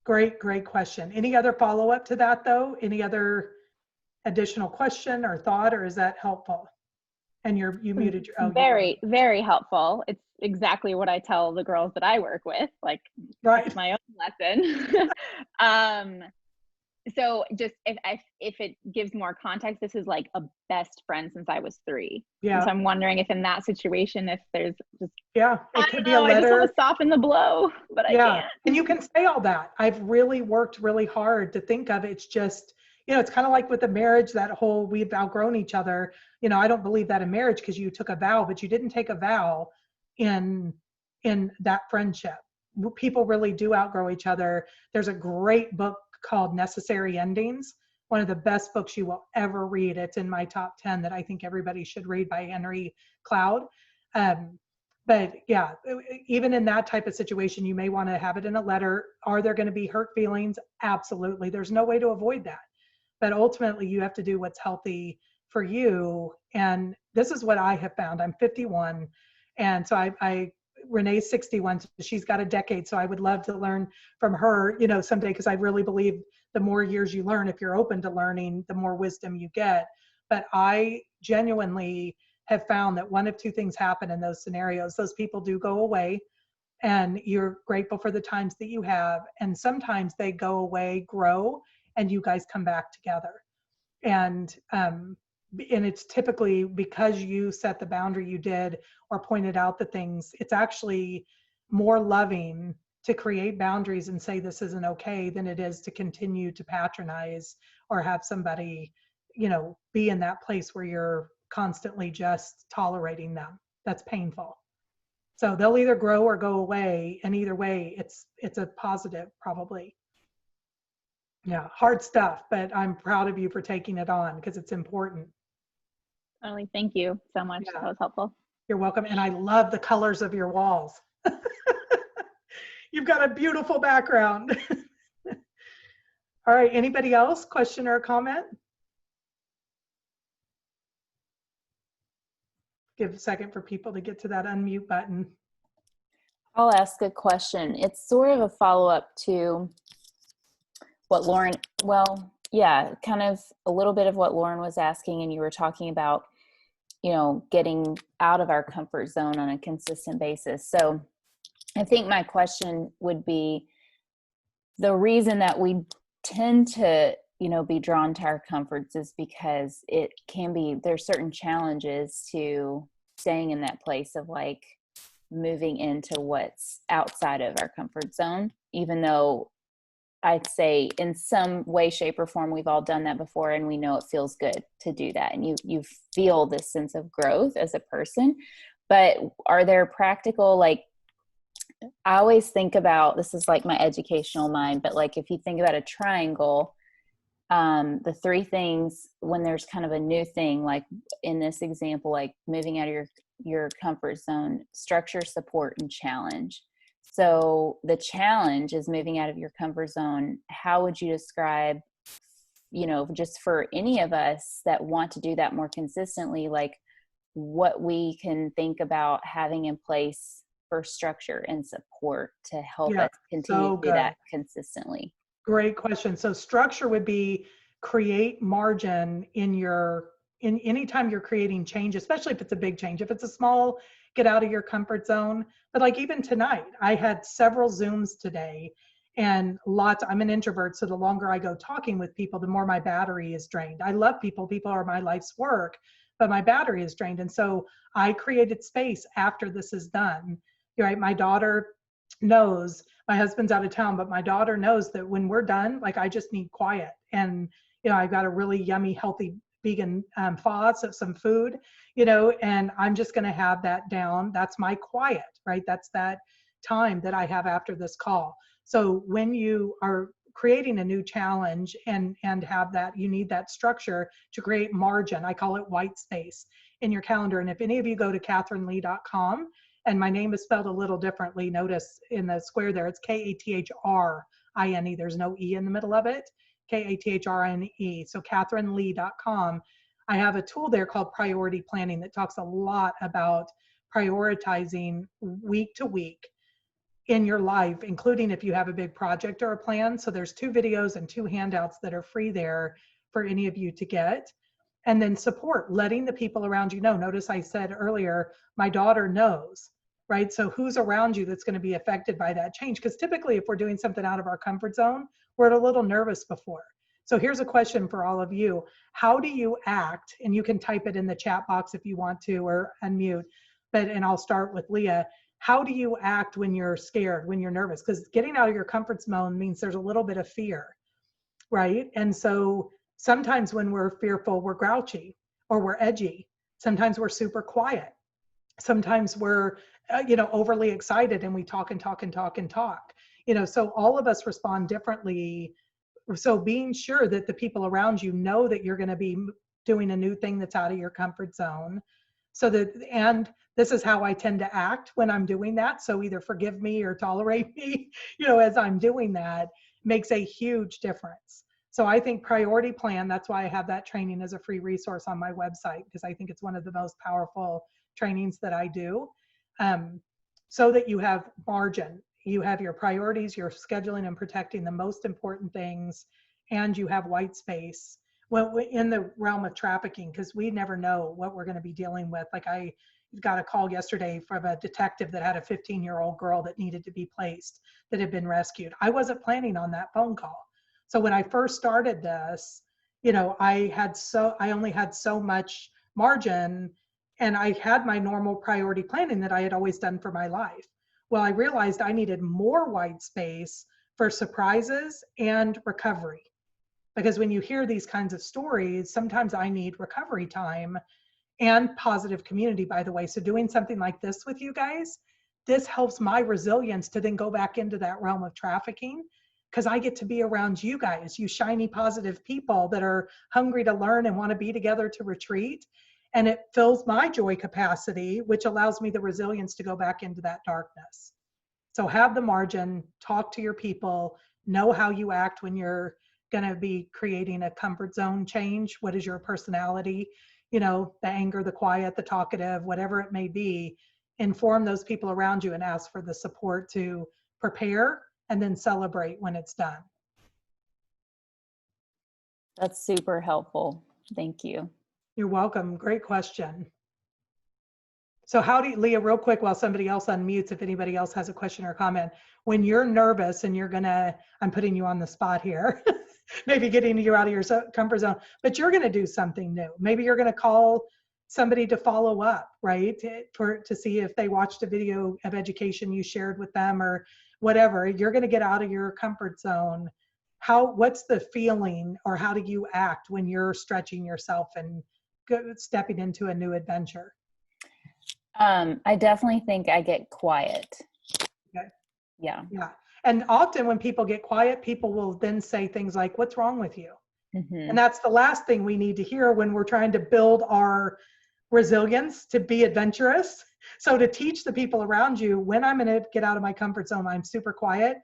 Great question. Any other follow-up to that though? Any other additional question or thought, or is that helpful? And you muted your, very helpful. It's exactly what I tell the girls that I work with, like, right. it's my own lesson. So just if it gives more context, this is like a best friend since I was 3. And Yeah. so I'm wondering if in that situation, if there's just, Yeah. I It don't could be a know, I just want letter. to soften the blow, but I Yeah. can't. And you can say all that. I've really worked really hard to think of it. It's just, it's kind of like with the marriage, that whole we've outgrown each other. I don't believe that in marriage because you took a vow, but you didn't take a vow in that friendship. People really do outgrow each other. There's a great book called Necessary Endings, one of the best books you will ever read. It's in my top 10 that I think everybody should read, by Henry Cloud. But yeah, even in that type of situation, you may want to have it in a letter. Are there going to be hurt feelings? Absolutely. There's no way to avoid that. But ultimately, you have to do what's healthy for you. And this is what I have found. I'm 51. And so Renee's 61. So she's got a decade. So I would love to learn from her, someday, because I really believe the more years you learn, if you're open to learning, the more wisdom you get. But I genuinely have found that one of two things happen in those scenarios. Those people do go away, and you're grateful for the times that you have. And sometimes they go away, grow, and you guys come back together. And it's typically because you set the boundary you did or pointed out the things. It's actually more loving to create boundaries and say this isn't okay than it is to continue to patronize or have somebody, be in that place where you're constantly just tolerating them. That's painful. So they'll either grow or go away, and either way, it's a positive, probably. Yeah, hard stuff, but I'm proud of you for taking it on because it's important. Totally. Thank you so much. Yeah. That was helpful. You're welcome. And I love the colors of your walls. You've got a beautiful background. All right, anybody else? Question or comment? Give a second for people to get to that unmute button. I'll ask a question. It's sort of a follow-up to what Lauren, kind of a little bit of what Lauren was asking, and you were talking about, getting out of our comfort zone on a consistent basis. So I think my question would be, the reason that we tend to, be drawn to our comforts is because there's certain challenges to staying in that place of like moving into what's outside of our comfort zone, even though I'd say in some way, shape, or form, we've all done that before, and we know it feels good to do that. And you feel this sense of growth as a person. But are there practical, I always think about, this is like my educational mind, but like if you think about a triangle, the 3 things when there's kind of a new thing, like in this example, like moving out of your comfort zone: structure, support, and challenge. So the challenge is moving out of your comfort zone. How would you describe, just for any of us that want to do that more consistently, like what we can think about having in place for structure and support to help us continue to do that consistently? Great question. So structure would be create margin in anytime you're creating change, especially if it's a big change. If it's a small, get out of your comfort zone. But like even tonight, I had several Zooms today, and I'm an introvert. So the longer I go talking with people, the more my battery is drained. I love people. People are my life's work, but my battery is drained. And so I created space after this is done. Right. My daughter knows, my husband's out of town, but my daughter knows that when we're done, like I just need quiet. And, I've got a really yummy, healthy vegan pho, so some food, and I'm just going to have that down. That's my quiet, right? That's that time that I have after this call. So when you are creating a new challenge and have that, you need that structure to create margin. I call it white space in your calendar. And if any of you go to kathrinelee.com, and my name is spelled a little differently, notice in the square there, it's Kathrine. There's no E in the middle of it. Kathrine. So kathrinelee.com. I have a tool there called priority planning that talks a lot about prioritizing week to week in your life, including if you have a big project or a plan. So there's 2 videos and 2 handouts that are free there for any of you to get. And then support, letting the people around you know. Notice I said earlier, my daughter knows, right? So who's around you that's going to be affected by that change? Because typically if we're doing something out of our comfort zone, we're a little nervous before. So here's a question for all of you. How do you act? And you can type it in the chat box if you want to, or unmute, and I'll start with Leah. How do you act when you're scared, when you're nervous? Because getting out of your comfort zone means there's a little bit of fear, right? And so sometimes when we're fearful, we're grouchy or we're edgy. Sometimes we're super quiet. Sometimes we're, overly excited and we talk and talk and talk and talk. So all of us respond differently. So being sure that the people around you know that you're going to be doing a new thing that's out of your comfort zone. And this is how I tend to act when I'm doing that. So either forgive me or tolerate me, as I'm doing that, makes a huge difference. So I think priority plan, that's why I have that training as a free resource on my website, because I think it's one of the most powerful trainings that I do. So that you have margin, you have your priorities, you're scheduling and protecting the most important things, and you have white space in the realm of trafficking, because we never know what we're going to be dealing with. Like I got a call yesterday from a detective that had a 15-year-old girl that needed to be placed, that had been rescued. I wasn't planning on that phone call. So when I first started this, I only had so much margin, and I had my normal priority planning that I had always done for my life. Well, I realized I needed more white space for surprises and recovery. Because when you hear these kinds of stories, sometimes I need recovery time and positive community, by the way. So doing something like this with you guys, this helps my resilience to then go back into that realm of trafficking, because I get to be around you guys, you shiny, positive people that are hungry to learn and want to be together to retreat. And it fills my joy capacity, which allows me the resilience to go back into that darkness. So have the margin, talk to your people, know how you act when you're going to be creating a comfort zone change. What is your personality? The anger, the quiet, the talkative, whatever it may be. Inform those people around you and ask for the support to prepare and then celebrate when it's done. That's super helpful. Thank you. You're welcome. Great question. So Leah, real quick, while somebody else unmutes, if anybody else has a question or comment, when you're nervous and I'm putting you on the spot here, maybe getting you out of your comfort zone, but you're going to do something new. Maybe you're going to call somebody to follow up, right? To see if they watched a video of education you shared with them or whatever. You're going to get out of your comfort zone. What's the feeling, or how do you act when you're stretching yourself and stepping into a new adventure? I definitely think I get quiet. Okay. Yeah. Yeah. And often when people get quiet, people will then say things like, "What's wrong with you?" Mm-hmm. And that's the last thing we need to hear when we're trying to build our resilience to be adventurous. So to teach the people around you, when I'm going to get out of my comfort zone, I'm super quiet.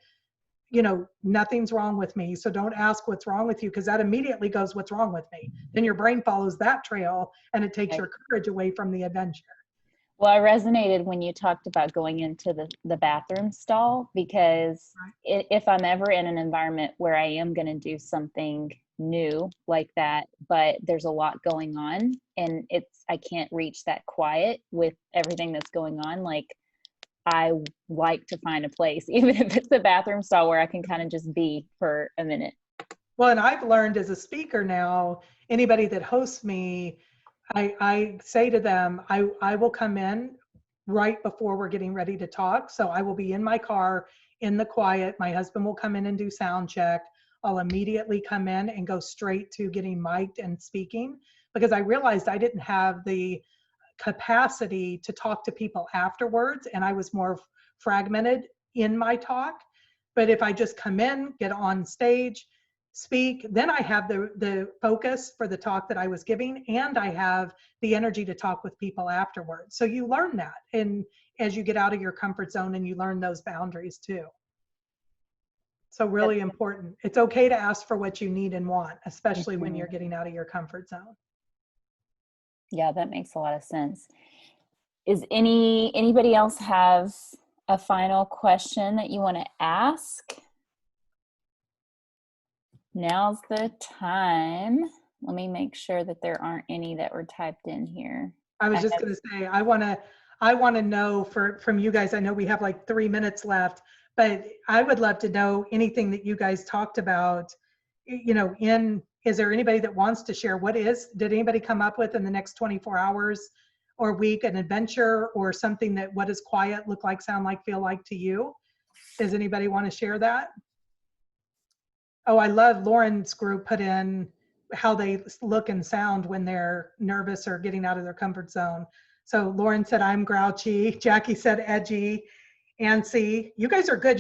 Nothing's wrong with me. So don't ask what's wrong with you, because that immediately goes, "What's wrong with me?" Then your brain follows that trail and it takes your courage away from the adventure. Well, I resonated when you talked about going into the bathroom stall, because if I'm ever in an environment where I am going to do something new like that, but there's a lot going on and I can't reach that quiet with everything that's going on, like I like to find a place, even if it's a bathroom stall, where I can kind of just be for a minute. Well, and I've learned as a speaker now, anybody that hosts me, I say to them, I will come in right before we're getting ready to talk. So I will be in my car in the quiet. My husband will come in and do sound check. I'll immediately come in and go straight to getting mic'd and speaking, because I realized I didn't have the capacity to talk to people afterwards, and I was more fragmented in my talk. But if I just come in, get on stage, speak, then I have the focus for the talk that I was giving, and I have the energy to talk with people afterwards. So you learn that, and as you get out of your comfort zone, and you learn those boundaries too. So really important. It's okay to ask for what you need and want, especially when you're getting out of your comfort zone. Yeah, that makes a lot of sense. Is anybody else have a final question that you want to ask? Now's the time. Let me make sure that there aren't any that were typed in here. I was just going to say, I want to know from you guys, I know we have like 3 minutes left, but I would love to know anything that you guys talked about is there anybody that wants to share? Did anybody come up with in the next 24 hours or week an adventure or something that, what does quiet look like, sound like, feel like to you? Does anybody want to share that? Oh, I love Lauren's group put in how they look and sound when they're nervous or getting out of their comfort zone. So Lauren said, I'm grouchy. Jackie said, edgy. Ancy, you guys are good.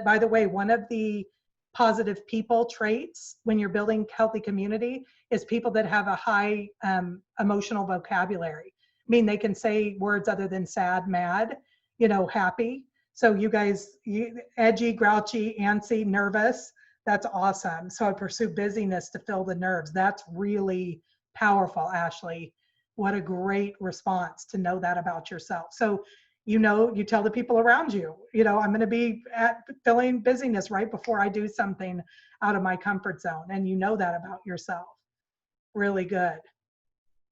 By the way, one of the positive people traits when you're building healthy community is people that have a high emotional vocabulary. I mean, they can say words other than sad, mad, happy. So you guys, edgy, grouchy, antsy, nervous, that's awesome. So I pursue busyness to fill the nerves. That's really powerful, Ashley. What a great response to know that about yourself. So, you tell the people around you, I'm going to be at filling busyness right before I do something out of my comfort zone. And you know that about yourself. Really good.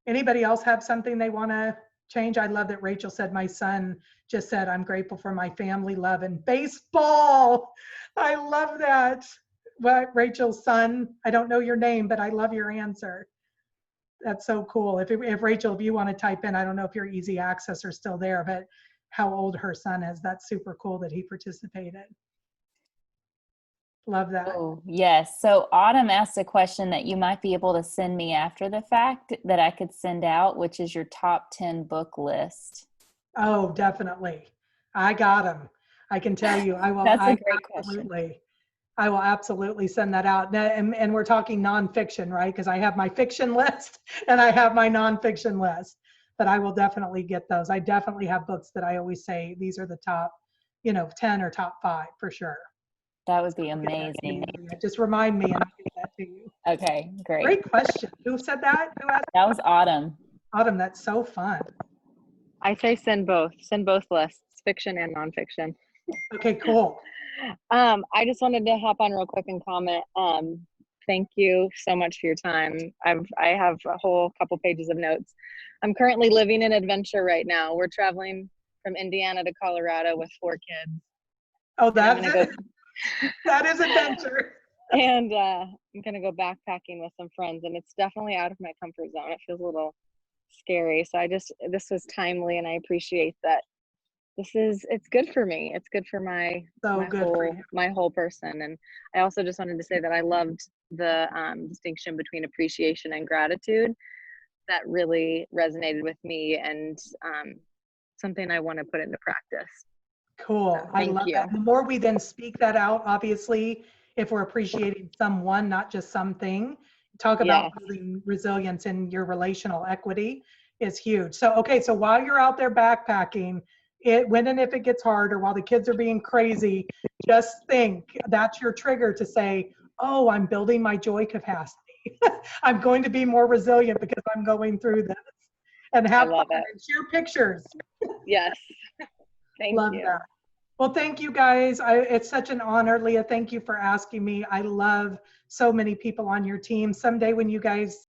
Anybody else have something they want to change? I love that Rachel said, my son just said, I'm grateful for my family, love, and baseball. I love that. But Rachel's son, I don't know your name, but I love your answer. That's so cool. If Rachel, if you want to type in, I don't know if your easy access are still there, but how old her son is. That's super cool that he participated. Love that. Oh, yes. So Autumn asked a question that you might be able to send me after the fact that I could send out, which is your top 10 book list. Oh, definitely. I got them. I can tell you, I will. That's a great question. I will absolutely send that out. And we're talking nonfiction, right? Because I have my fiction list and I have my nonfiction list. But I will definitely get those. I definitely have books that I always say these are the top, 10 or top 5 for sure. That would be amazing. Just remind me and I'll get that to you. Okay, great. Great question. Who said that? Who asked that? Was Autumn. Autumn, that's so fun. I say send both lists, fiction and nonfiction. Okay, cool. I just wanted to hop on real quick and comment. Thank you so much for your time. I have a whole couple pages of notes. I'm currently living an adventure right now. We're traveling from Indiana to Colorado with 4 kids. Oh, that is adventure. And I'm going to go backpacking with some friends, and it's definitely out of my comfort zone. It feels a little scary. So this was timely, and I appreciate that. It's good for me. It's good for my whole person. And I also just wanted to say that I loved the distinction between appreciation and gratitude. That really resonated with me, and something I want to put into practice. Cool. So, I love that. The more we then speak that out, obviously, if we're appreciating someone, not just something, talk about building resilience in your relational equity is huge. So, okay. So while you're out there backpacking, when and if it gets hard, or while the kids are being crazy, just think that's your trigger to say, oh, I'm building my joy capacity. I'm going to be more resilient because I'm going through this. And have fun and share pictures. Yes. Thank you. That. Well, thank you guys. It's such an honor, Leah. Thank you for asking me. I love so many people on your team. Someday when you guys